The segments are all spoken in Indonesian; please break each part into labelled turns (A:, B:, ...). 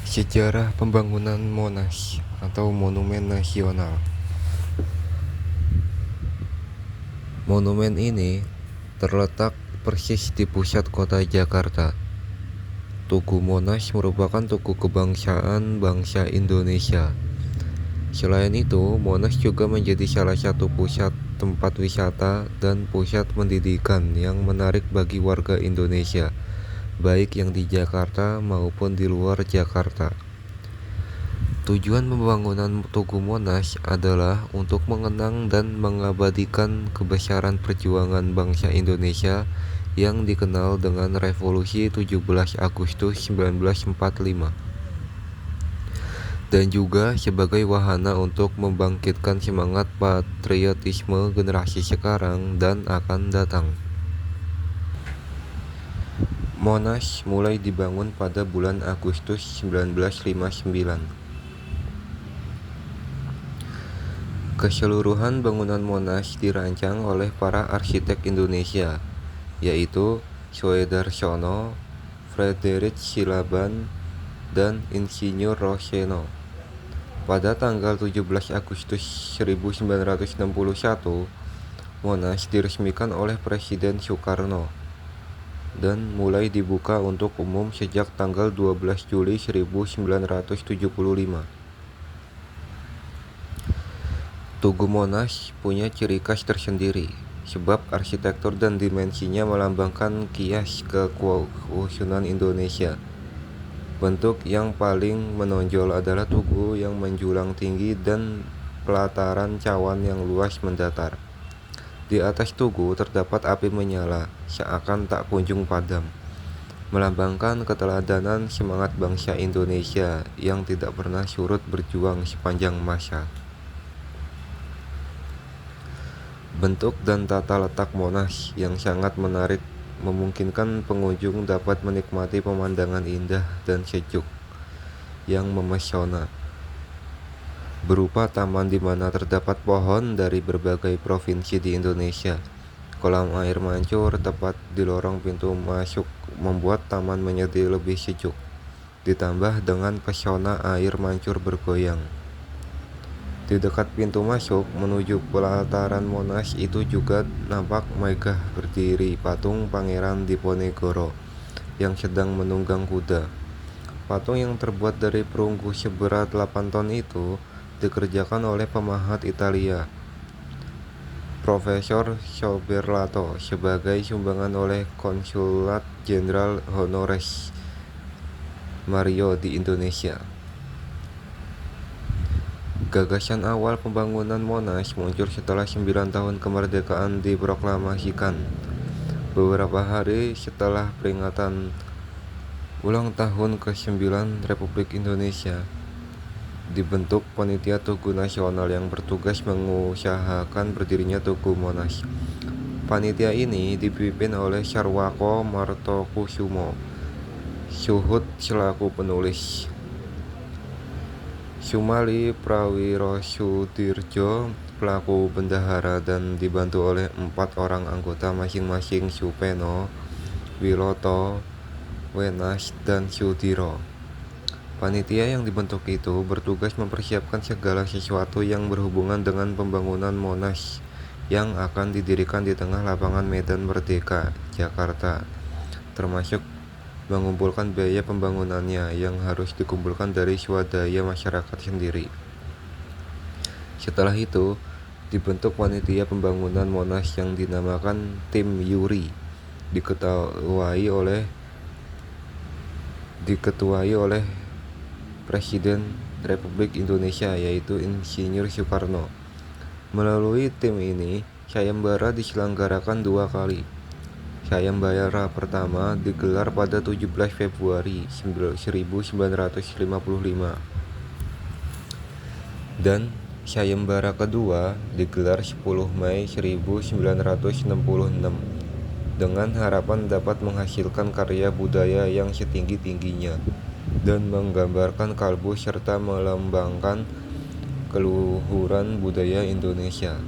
A: Sejarah pembangunan Monas atau Monumen Nasional. Monumen ini terletak persis di pusat kota Jakarta. Tugu Monas merupakan tugu kebangsaan bangsa Indonesia. Selain itu, Monas juga menjadi salah satu pusat tempat wisata dan pusat pendidikan yang menarik bagi warga Indonesia, baik yang di Jakarta maupun di luar Jakarta. Tujuan pembangunan Tugu Monas adalah untuk mengenang dan mengabadikan kebesaran perjuangan bangsa Indonesia yang dikenal dengan Revolusi 17 Agustus 1945, dan juga sebagai wahana untuk membangkitkan semangat patriotisme generasi sekarang dan akan datang. Monas mulai dibangun pada bulan Agustus 1959. Keseluruhan bangunan Monas dirancang oleh para arsitek Indonesia, yaitu Soedarsono, Frederich Silaban, dan Insinyur Roseno. Pada tanggal 17 Agustus 1961, Monas diresmikan oleh Presiden Soekarno dan mulai dibuka untuk umum sejak tanggal 12 Juli 1975. Tugu Monas punya ciri khas tersendiri, sebab arsitektur dan dimensinya melambangkan kias kekhususan Indonesia. Bentuk yang paling menonjol adalah tugu yang menjulang tinggi dan pelataran cawan yang luas mendatar. Di atas tugu terdapat api menyala, seakan tak kunjung padam, melambangkan keteladanan semangat bangsa Indonesia yang tidak pernah surut berjuang sepanjang masa. Bentuk dan tata letak Monas yang sangat menarik memungkinkan pengunjung dapat menikmati pemandangan indah dan sejuk yang memesona, berupa taman di mana terdapat pohon dari berbagai provinsi di Indonesia. Kolam air mancur tepat di lorong pintu masuk membuat taman menjadi lebih sejuk, ditambah dengan pesona air mancur bergoyang. Di dekat pintu masuk menuju pelataran Monas itu juga nampak megah berdiri patung Pangeran Diponegoro yang sedang menunggang kuda. Patung yang terbuat dari perunggu seberat 8 ton itu dikerjakan oleh pemahat Italia, Profesor Soberlato, sebagai sumbangan oleh Konsulat Jenderal Honoris Mario di Indonesia. Gagasan awal pembangunan Monas muncul setelah 9 tahun kemerdekaan diproklamasikan. Beberapa hari setelah peringatan ulang tahun ke-9 Republik Indonesia, dibentuk Panitia Tugu Nasional yang bertugas mengusahakan berdirinya Tugu Monas. Panitia ini dipimpin oleh Sarwako Martokusumo, Suhut selaku penulis, Sumali Prawirasudirjo pelaku bendahara, dan dibantu oleh 4 orang anggota masing-masing, Supeno, Wiloto, Wenas, dan Sudiro. Panitia yang dibentuk itu bertugas mempersiapkan segala sesuatu yang berhubungan dengan pembangunan Monas yang akan didirikan di tengah lapangan Medan Merdeka, Jakarta, termasuk mengumpulkan biaya pembangunannya yang harus dikumpulkan dari swadaya masyarakat sendiri. Setelah itu, dibentuk panitia pembangunan Monas yang dinamakan Tim Yuri, diketuai oleh Presiden Republik Indonesia, yaitu Insinyur Soekarno. Melalui tim ini, sayembara diselenggarakan 2 kali. Sayembara pertama digelar pada 17 Februari 1955 dan sayembara kedua digelar 10 Mei 1966 dengan harapan dapat menghasilkan karya budaya yang setinggi-tingginya dan menggambarkan kalbu serta melambangkan keluhuran budaya Indonesia.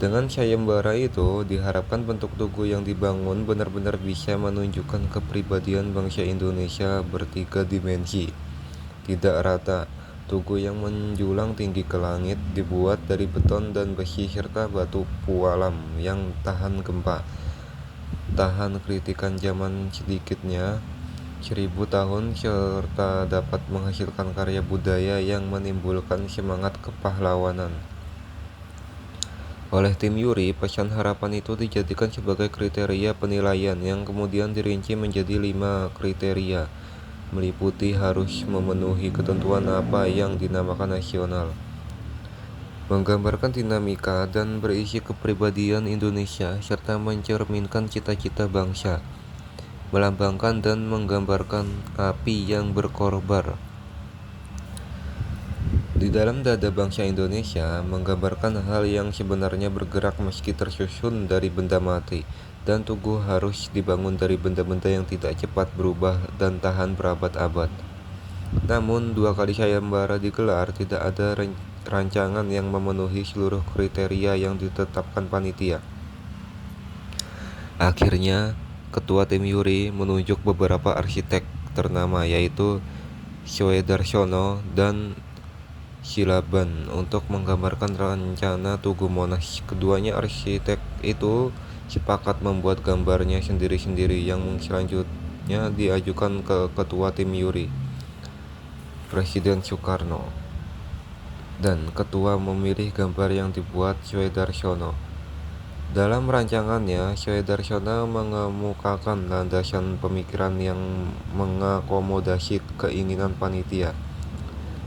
A: Dengan sayembara itu, diharapkan bentuk tugu yang dibangun benar-benar bisa menunjukkan kepribadian bangsa Indonesia bertiga dimensi, tidak rata. Tugu yang menjulang tinggi ke langit dibuat dari beton dan besi serta batu pualam yang tahan gempa, tahan kritikan zaman sedikitnya 1000 tahun, serta dapat menghasilkan karya budaya yang menimbulkan semangat kepahlawanan. Oleh tim Yuri, pesan harapan itu dijadikan sebagai kriteria penilaian yang kemudian dirinci menjadi 5 kriteria, meliputi harus memenuhi ketentuan apa yang dinamakan nasional, menggambarkan dinamika dan berisi kepribadian Indonesia, serta mencerminkan cita-cita bangsa, melambangkan dan menggambarkan api yang berkorbar di dalam dada bangsa Indonesia, menggambarkan hal yang sebenarnya bergerak meski tersusun dari benda mati, dan tugu harus dibangun dari benda-benda yang tidak cepat berubah dan tahan berabad-abad. Namun, 2 kali sayembara digelar, tidak ada rancangan yang memenuhi seluruh kriteria yang ditetapkan panitia. Akhirnya, ketua tim Yuri menunjuk beberapa arsitek ternama, yaitu Soedarsono dan Silaban, untuk menggambarkan rencana Tugu Monas. Keduanya arsitek itu sepakat membuat gambarnya sendiri-sendiri yang selanjutnya diajukan ke ketua tim Yuri, Presiden Soekarno, dan ketua memilih gambar yang dibuat Soedarsono. Dalam rancangannya, Soedarsono mengemukakan landasan pemikiran yang mengakomodasi keinginan panitia.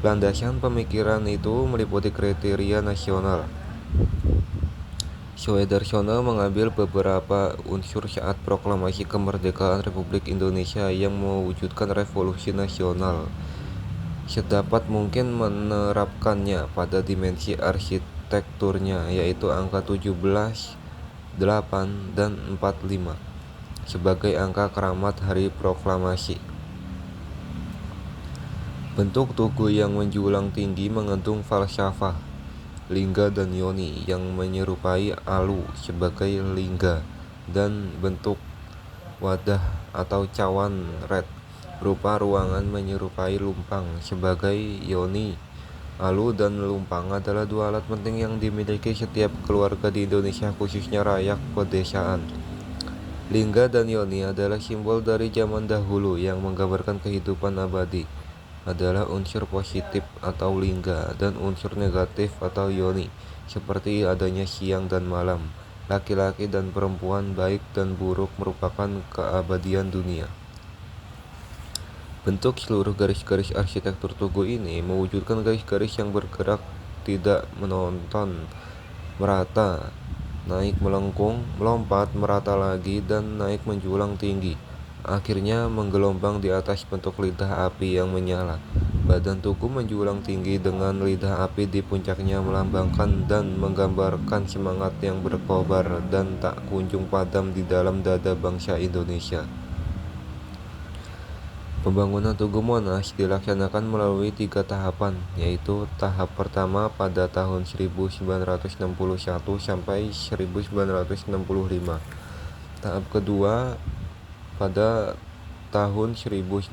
A: Landasan pemikiran itu meliputi kriteria nasional. Soedarsono mengambil beberapa unsur saat proklamasi kemerdekaan Republik Indonesia yang mewujudkan revolusi nasional, sedapat mungkin menerapkannya pada dimensi arsitekturnya, yaitu angka 17, 8, dan 45 sebagai angka keramat hari proklamasi. Bentuk tugu yang menjulang tinggi mengandung falsafah, lingga dan yoni yang menyerupai alu sebagai lingga, dan bentuk wadah atau cawan red berupa ruangan menyerupai lumpang sebagai yoni. Alu dan lumpang adalah 2 alat penting yang dimiliki setiap keluarga di Indonesia, khususnya rakyat pedesaan. Lingga dan yoni adalah simbol dari zaman dahulu yang menggambarkan kehidupan abadi, adalah unsur positif atau lingga, dan unsur negatif atau yoni, seperti adanya siang dan malam, laki-laki dan perempuan, baik dan buruk, merupakan keabadian dunia. Bentuk seluruh garis-garis arsitektur tugu ini mewujudkan garis-garis yang bergerak tidak menonton, merata, naik melengkung, melompat, merata lagi, dan naik menjulang tinggi. Akhirnya menggelombang di atas bentuk lidah api yang menyala. Badan tugu menjulang tinggi dengan lidah api di puncaknya, melambangkan dan menggambarkan semangat yang berkobar dan tak kunjung padam di dalam dada bangsa Indonesia. Pembangunan Tugu Monas dilaksanakan melalui 3 tahapan, yaitu tahap pertama pada tahun 1961 sampai 1965, tahap kedua pada tahun 1966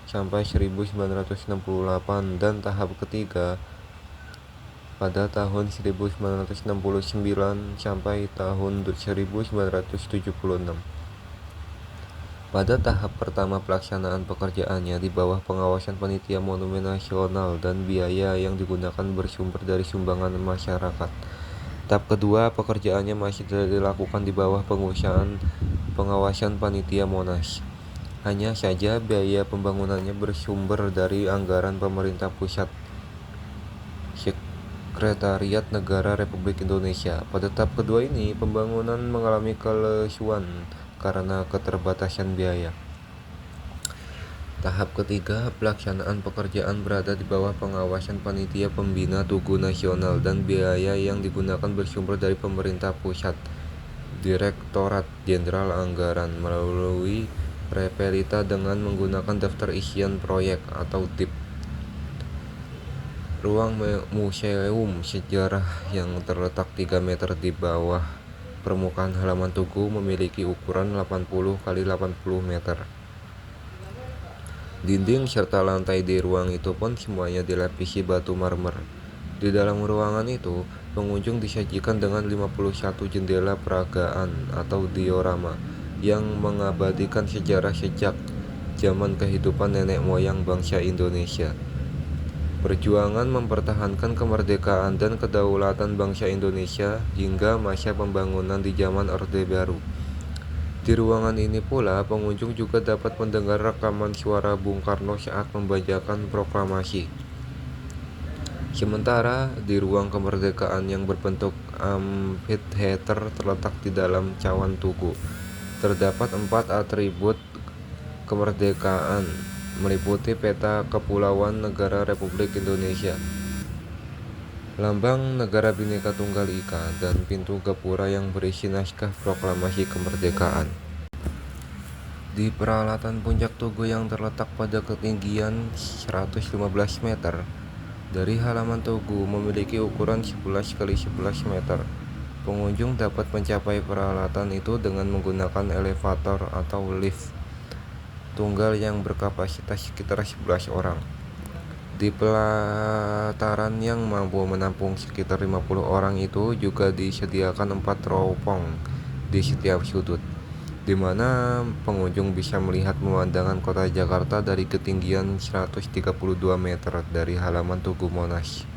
A: sampai 1968, dan tahap ketiga pada tahun 1969 sampai tahun 1976. Pada tahap pertama pelaksanaan pekerjaannya di bawah pengawasan Panitia Monumen Nasional, dan biaya yang digunakan bersumber dari sumbangan masyarakat. Tahap kedua pekerjaannya masih dilakukan di bawah pengawasan Panitia Monas. Hanya saja biaya pembangunannya bersumber dari anggaran pemerintah pusat, Sekretariat Negara Republik Indonesia. Pada tahap kedua ini, pembangunan mengalami kelesuan karena keterbatasan biaya. Tahap ketiga, pelaksanaan pekerjaan berada di bawah pengawasan Panitia Pembina Tugu Nasional, dan biaya yang digunakan bersumber dari pemerintah pusat, Direktorat Jenderal Anggaran, melalui Repelita dengan menggunakan daftar isian proyek atau DIP. Ruang museum sejarah yang terletak 3 meter di bawah permukaan halaman tugu memiliki ukuran 80 x 80 meter. Dinding serta lantai di ruang itu pun semuanya dilapisi batu marmer. Di dalam ruangan itu, pengunjung disajikan dengan 51 jendela peragaan atau diorama yang mengabadikan sejarah sejak zaman kehidupan nenek moyang bangsa Indonesia. Perjuangan mempertahankan kemerdekaan dan kedaulatan bangsa Indonesia hingga masa pembangunan di zaman Orde Baru. Di ruangan ini pula, pengunjung juga dapat mendengar rekaman suara Bung Karno saat membacakan proklamasi. Sementara di ruang kemerdekaan yang berbentuk amphitheater terletak di dalam cawan tugu, terdapat 4 atribut kemerdekaan meliputi peta kepulauan negara Republik Indonesia, lambang negara Bhinneka Tunggal Ika, dan pintu gapura yang berisi naskah proklamasi kemerdekaan. Di peralatan puncak tugu yang terletak pada ketinggian 115 meter dari halaman tugu memiliki ukuran 11 x 11 meter. Pengunjung dapat mencapai peralatan itu dengan menggunakan elevator atau lift tunggal yang berkapasitas sekitar 11 orang. Di pelataran yang mampu menampung sekitar 50 orang itu juga disediakan 4 teropong di setiap sudut, di mana pengunjung bisa melihat pemandangan kota Jakarta dari ketinggian 132 meter dari halaman Tugu Monas.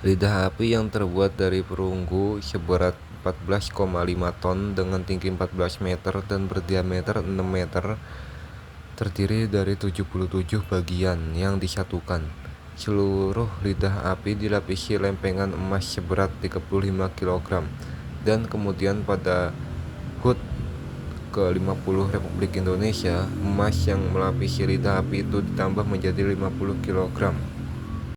A: Lidah api yang terbuat dari perunggu seberat 14,5 ton dengan tinggi 14 meter dan berdiameter 6 meter terdiri dari 77 bagian yang disatukan. Seluruh lidah api dilapisi lempengan emas seberat 35 kg dan kemudian pada HUT ke-50 Republik Indonesia, emas yang melapisi lidah api itu ditambah menjadi 50 kg.